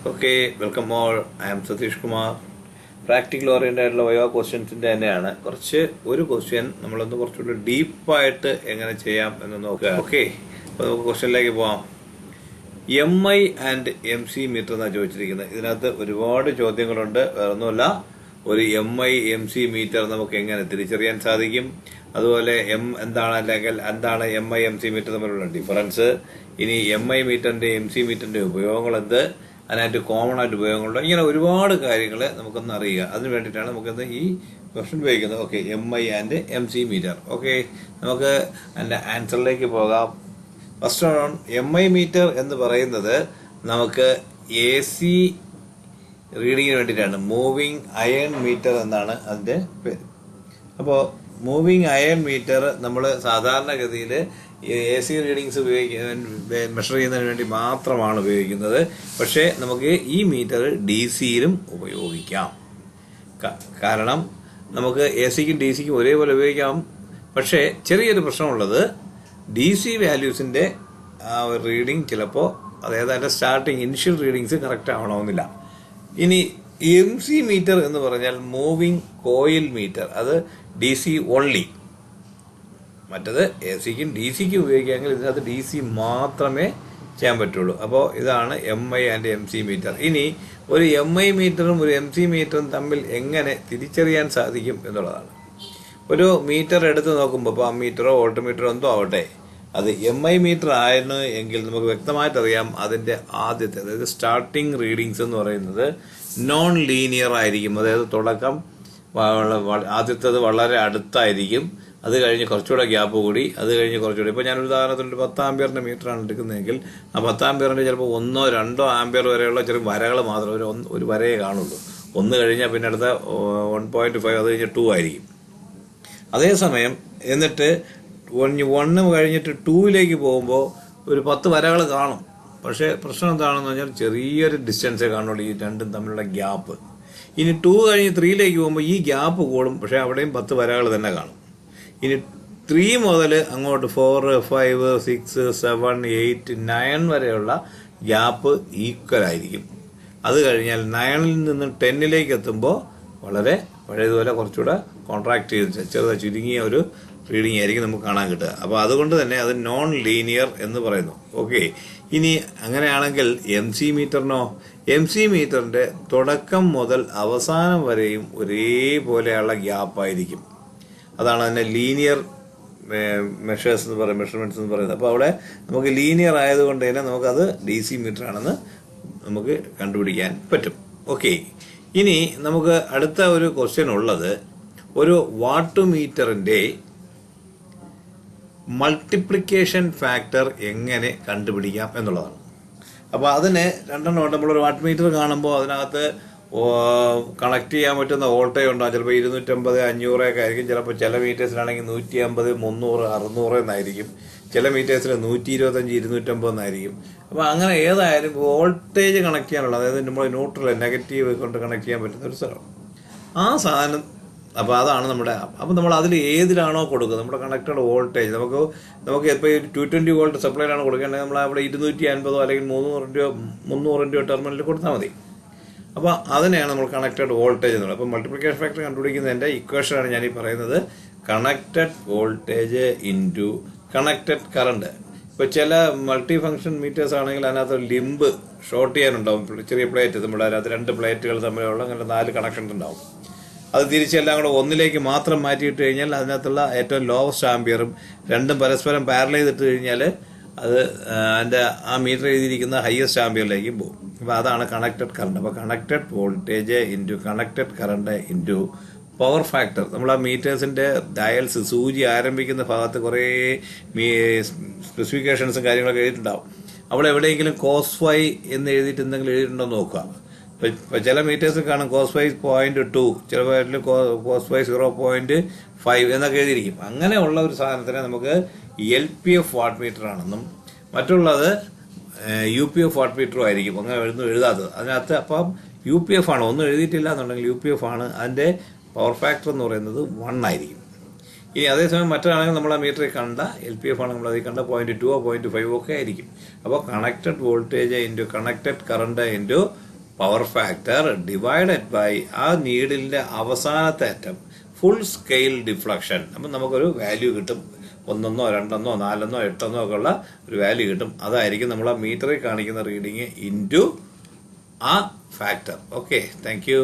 Okay, welcome all. I am Satish Kumar. Practical oriented ആയിട്ടുള്ള viva ക്വസ്റ്റ്യൻസിന്റെ തന്നെയാണ്. ഒരു ക്വസ്റ്റ്യൻ നമ്മളൊന്ന് കുറച്ചുകൂടി ഡീപ്പായിട്ട് എങ്ങനെ ചെയ്യാം എന്ന് നോക്കുക. ഓക്കെ, അപ്പോൾ നമുക്ക് ക്വസ്റ്റ്യനിലേക്ക് പോവാം. MI ആൻഡ് MC മീറ്റർ എന്നാണ് ചോദിച്ചിരിക്കുന്നത്. ഇതിനകത്ത് ഒരുപാട് ചോദ്യങ്ങളുണ്ട്. വേറൊന്നുമല്ല, ഒരു MI MC മീറ്റർ നമുക്ക് എങ്ങനെ തിരിച്ചറിയാൻ സാധിക്കും, അതുപോലെ എന്താണ് അല്ലെങ്കിൽ എന്താണ് MI MC മീറ്റർ തമ്മിലുള്ള ഡിഫറൻസ്, ഇനി MI മീറ്ററിന്റെ MC മീറ്ററിന്റെ ഉപയോഗങ്ങൾ എന്ത്, അതിനായിട്ട് കോമൺ ആയിട്ട് ഉപയോഗങ്ങളുണ്ട്, ഇങ്ങനെ ഒരുപാട് കാര്യങ്ങൾ നമുക്കൊന്ന് അറിയുക. അതിന് വേണ്ടിയിട്ടാണ് നമുക്കിന്ന് ഈ ക്വസ്റ്റ്യൻ ഉപയോഗിക്കുന്നത്. Okay, MI and MC meter. Okay, നമുക്ക് അതിന്റെ ആൻസറിലേക്ക് പോകാം. ഫസ്റ്റ് ഓൺ MI മീറ്റർ എന്ന് പറയുന്നത് നമുക്ക് AC റീഡിങ്ങിന് വേണ്ടിയിട്ടാണ്. മൂവിങ് അയൺ മീറ്റർ എന്നാണ് അതിന്റെ പേര്. അപ്പോൾ മൂവിങ് അയൺ മീറ്റർ നമ്മൾ സാധാരണഗതിയിൽ AC റീഡിങ്സ് മെഷർ ചെയ്യുന്നതിന് വേണ്ടി മാത്രമാണ് ഉപയോഗിക്കുന്നത്. പക്ഷേ നമുക്ക് ഈ മീറ്റർ DC-യിലും ഉപയോഗിക്കാം. കാരണം നമുക്ക് AC-ക്കും DC-ക്കും ഒരേപോലെ ഉപയോഗിക്കാം. പക്ഷേ ചെറിയൊരു പ്രശ്നമുള്ളത്, DC വാല്യൂസിന്റെ റീഡിങ് ചിലപ്പോൾ, അതായത് അതിന്റെ സ്റ്റാർട്ടിങ് ഇനിഷ്യൽ റീഡിങ്സ് കറക്റ്റ് ആവണമെന്നില്ല. ഇനി MC മീറ്റർ എന്ന് പറഞ്ഞാൽ മൂവിങ് കോയിൽ മീറ്റർ, അത് DC ഓൺലി. മറ്റത് AC-ക്കും DC-ക്കും ഉപയോഗിക്കാമെങ്കിൽ ഇതിനകത്ത് DC മാത്രമേ ചെയ്യാൻ പറ്റുള്ളൂ. അപ്പോൾ ഇതാണ് MI ആൻഡ് MC മീറ്റർ. ഇനി ഒരു MI മീറ്ററും ഒരു MC മീറ്ററും തമ്മിൽ എങ്ങനെ തിരിച്ചറിയാൻ സാധിക്കും എന്നുള്ളതാണ്. ഒരു മീറ്റർ എടുത്ത് നോക്കുമ്പോൾ, ഇപ്പോൾ അമ്മീറ്ററോ വോൾട്ട്മീറ്ററോ എന്തോ ആവട്ടെ, അത് MI മീറ്റർ ആയിരുന്നു എങ്കിൽ നമുക്ക് വ്യക്തമായിട്ട് അറിയാം അതിന്റെ ആദ്യത്തെ, അതായത് സ്റ്റാർട്ടിങ് റീഡിങ്സ് എന്ന് പറയുന്നത് നോൺ ലീനിയർ ആയിരിക്കും. അതായത് തുടക്കം ആദ്യത്തേത് വളരെ അടുത്തായിരിക്കും, അത് കഴിഞ്ഞ് കുറച്ചുകൂടെ ഗ്യാപ്പ് കൂടി, അത് കഴിഞ്ഞ് കുറച്ചുകൂടി. ഇപ്പോൾ ഞാനൊരു ഉദാഹരണത്തിന് 10 ആംപിയറിന്റെ മീറ്ററാണ് എടുക്കുന്നതെങ്കിൽ ആ 10 ആംപിയറിന്റെ ചിലപ്പോൾ 1-2 ആംപിയർ വരെയുള്ള ചെറിയ വരകൾ മാത്രം, ഒരു വരയെ കാണുള്ളൂ. 1 കഴിഞ്ഞാൽ പിന്നെ അടുത്ത 1.5, അത് കഴിഞ്ഞ് 2 ആയിരിക്കും. അതേസമയം എന്നിട്ട് 1 കഴിഞ്ഞിട്ട് 2-ലേക്ക് പോകുമ്പോൾ ഒരു 10 വരകൾ കാണും. പക്ഷേ പ്രശ്നം എന്താണെന്ന് പറഞ്ഞാൽ ചെറിയൊരു ഡിസ്റ്റൻസേ കാണുള്ളൂ ഈ രണ്ടും തമ്മിലുള്ള ഗ്യാപ്പ്. ഇനി 2 കഴിഞ്ഞ് 3-ലേക്ക് പോകുമ്പോൾ ഈ ഗ്യാപ്പ് കൂടും, പക്ഷേ അവിടെയും 10 വരകൾ തന്നെ കാണും. ഇനി 3 മുതൽ അങ്ങോട്ട് 4, 5, 6, 7, 8, 9 വരെയുള്ള ഗ്യാപ്പ് ഈക്വൽ ആയിരിക്കും. അത് കഴിഞ്ഞാൽ 9-ൽ നിന്ന് 10-ലേക്ക് എത്തുമ്പോൾ വളരെ പഴയതുപോലെ കുറച്ചുകൂടെ കോൺട്രാക്ട് ചെയ്ത് ചുരുങ്ങിയ ഒരു റീഡിംഗ് ആയിരിക്കും നമുക്ക് കാണാൻ കിട്ടുക. അപ്പോൾ അതുകൊണ്ട് തന്നെ അത് നോൺ ലീനിയർ എന്ന് പറയുന്നു. ഓക്കെ, ഇനി അങ്ങനെയാണെങ്കിൽ MC മീറ്ററിനോ? MC മീറ്ററിന്റെ തുടക്കം മുതൽ അവസാനം വരെയും ഒരേപോലെയുള്ള ഗ്യാപ്പായിരിക്കും. അതാണ് അതിനെ ലീനിയർ മെഷേഴ്സ് എന്ന് പറയുന്നത്, മെഷർമെന്റ്സ് എന്ന് പറയുന്നത്. അപ്പോൾ അവിടെ നമുക്ക് ലീനിയർ ആയതുകൊണ്ട് തന്നെ നമുക്കത് DC മീറ്റർ ആണെന്ന് നമുക്ക് കണ്ടുപിടിക്കാൻ പറ്റും. ഓക്കെ, ഇനി നമുക്ക് അടുത്ത ഒരു ക്വസ്റ്റ്യൻ ഉള്ളത്, ഒരു വാട്ട് മീറ്ററിന്റെ മൾട്ടിപ്ലിക്കേഷൻ ഫാക്ടർ എങ്ങനെ കണ്ടുപിടിക്കാം എന്നുള്ളതാണ്. അപ്പോൾ അതിന് രണ്ടെണ്ണം. നമ്മളൊരു വാട്ട് മീറ്റർ കാണുമ്പോൾ അതിനകത്ത് കണക്ട് ചെയ്യാൻ പറ്റുന്ന വോൾട്ടേജ് ഉണ്ടാകും. ചിലപ്പോൾ 250, 500 ഒക്കെ ആയിരിക്കും. ചിലപ്പോൾ ചില മീറ്റേഴ്സിലാണെങ്കിൽ 150, 300, 600 എന്നായിരിക്കും. ചില മീറ്റേഴ്സിൽ 125, 250 എന്നായിരിക്കും. അപ്പോൾ അങ്ങനെ ഏതായാലും വോൾട്ടേജ് കണക്ട് ചെയ്യാനുള്ള, അതായത് നമ്മൾ ന്യൂട്രൽ നെഗറ്റീവ് കൊണ്ട് കണക്ട് ചെയ്യാൻ പറ്റുന്ന ഒരു സ്ഥലം, ആ സാധനം. അപ്പോൾ അതാണ് നമ്മുടെ. അപ്പോൾ നമ്മൾ അതിൽ ഏതിലാണോ കൊടുക്കുന്നത്, നമ്മുടെ കണക്റ്റഡ് വോൾട്ടേജ്, നമുക്ക് ഇപ്പോൾ 220 വോൾട്ട് സപ്ലൈയിലാണ് കൊടുക്കേണ്ടത്, നമ്മൾ അവിടെ 250 അല്ലെങ്കിൽ 300 ടെർമിനലിൽ കൊടുത്താൽ മതി. അപ്പോൾ അതിനെയാണ് നമ്മൾ കണക്റ്റഡ് വോൾട്ടേജ് എന്നുള്ളത്. അപ്പോൾ മൾട്ടിപ്ലിക്കേഷൻ ഫാക്ടർ കണ്ടുപിടിക്കുന്നതിന്റെ ഇക്വേഷനാണ് ഞാൻ ഈ പറയുന്നത്. Connected voltage into connected current. ഇപ്പോൾ ചില മൾട്ടി ഫംഗ്ഷൻ മീറ്റേഴ്സ് ആണെങ്കിൽ അതിനകത്ത് ലിംബ് ഷോർട്ട് ചെയ്യാനുണ്ടാവും. ചെറിയ പ്ലേറ്റ്, നമ്മുടെ അതിനകത്ത് 2 പ്ലേറ്റുകൾ തമ്മിലുള്ള അങ്ങനെ 4 കണക്ഷൻസ് ഉണ്ടാവും. അത് തിരിച്ചെല്ലാം കൂടെ ഒന്നിലേക്ക് മാത്രം മാറ്റിയിട്ട് കഴിഞ്ഞാൽ അതിനകത്തുള്ള ഏറ്റവും ലോവസ്റ്റ് ആംപിയറും രണ്ടും പരസ്പരം പാരലൽ ചെയ്തിട്ട് കഴിഞ്ഞാൽ അത് അതിൻ്റെ ആ മീറ്റർ എഴുതിയിരിക്കുന്ന ഹയസ്റ്റ് ആംപിയറിലേക്കും പോകും. അപ്പോൾ അതാണ് കണക്റ്റഡ് കറണ്ട്. അപ്പോൾ connected voltage into connected current into power factor. നമ്മൾ ആ മീറ്റേഴ്സിന്റെ ഡയൽസ്, സൂചി ആരംഭിക്കുന്ന ഭാഗത്ത് കുറേ സ്പെസിഫിക്കേഷൻസും കാര്യങ്ങളൊക്കെ എഴുതിയിട്ടുണ്ടാവും. അവിടെ എവിടെയെങ്കിലും cos5 എന്ന് എഴുതിയിട്ട് എന്തെങ്കിലും എഴുതിയിട്ടുണ്ടോ നോക്കുക. ഇപ്പം ചില മീറ്റേഴ്സ് കാണും cos5 0.2, ചില cos5 0.5 എന്നൊക്കെ എഴുതിയിരിക്കും. അങ്ങനെയുള്ള ഒരു സാധനത്തിനെ നമുക്ക് LPF വാട്ട് മീറ്റർ ആണെന്നും മറ്റുള്ളത് UPF വാട്ട് മീറ്ററും ആയിരിക്കും. അങ്ങനെ എഴുതാത്തത് അതിനകത്ത്. അപ്പം UPF ആണ്, ഒന്നും എഴുതിയിട്ടില്ല എന്നുണ്ടെങ്കിൽ UPF ആണ്. അതിന്റെ പവർ ഫാക്ടർ എന്ന് പറയുന്നത് 1 ആയിരിക്കും. ഇനി അതേസമയം മറ്റാണെങ്കിൽ നമ്മൾ ആ മീറ്ററിൽ കണ്ട LPF ആണ്, നമ്മൾ അതിൽ കണ്ട 0.2 0.5 ഒക്കെ ആയിരിക്കും. അപ്പോൾ connected voltage into connected current into power factor divided by ആ നീഡിലിന്റെ അവസാനത്തെ അറ്റം ഫുൾ സ്കെയിൽ ഡിഫ്ലക്ഷൻ. അപ്പം നമുക്കൊരു വാല്യൂ കിട്ടും. 1, 2, 4, 8 ഒക്കെ ഉള്ള ഒരു വാല്യൂ കിട്ടും. അതായിരിക്കും നമ്മൾ ആ മീറ്ററിൽ കാണിക്കുന്ന റീഡിങ് ഇൻറ്റു ആ ഫാക്ടർ. Okay, thank you.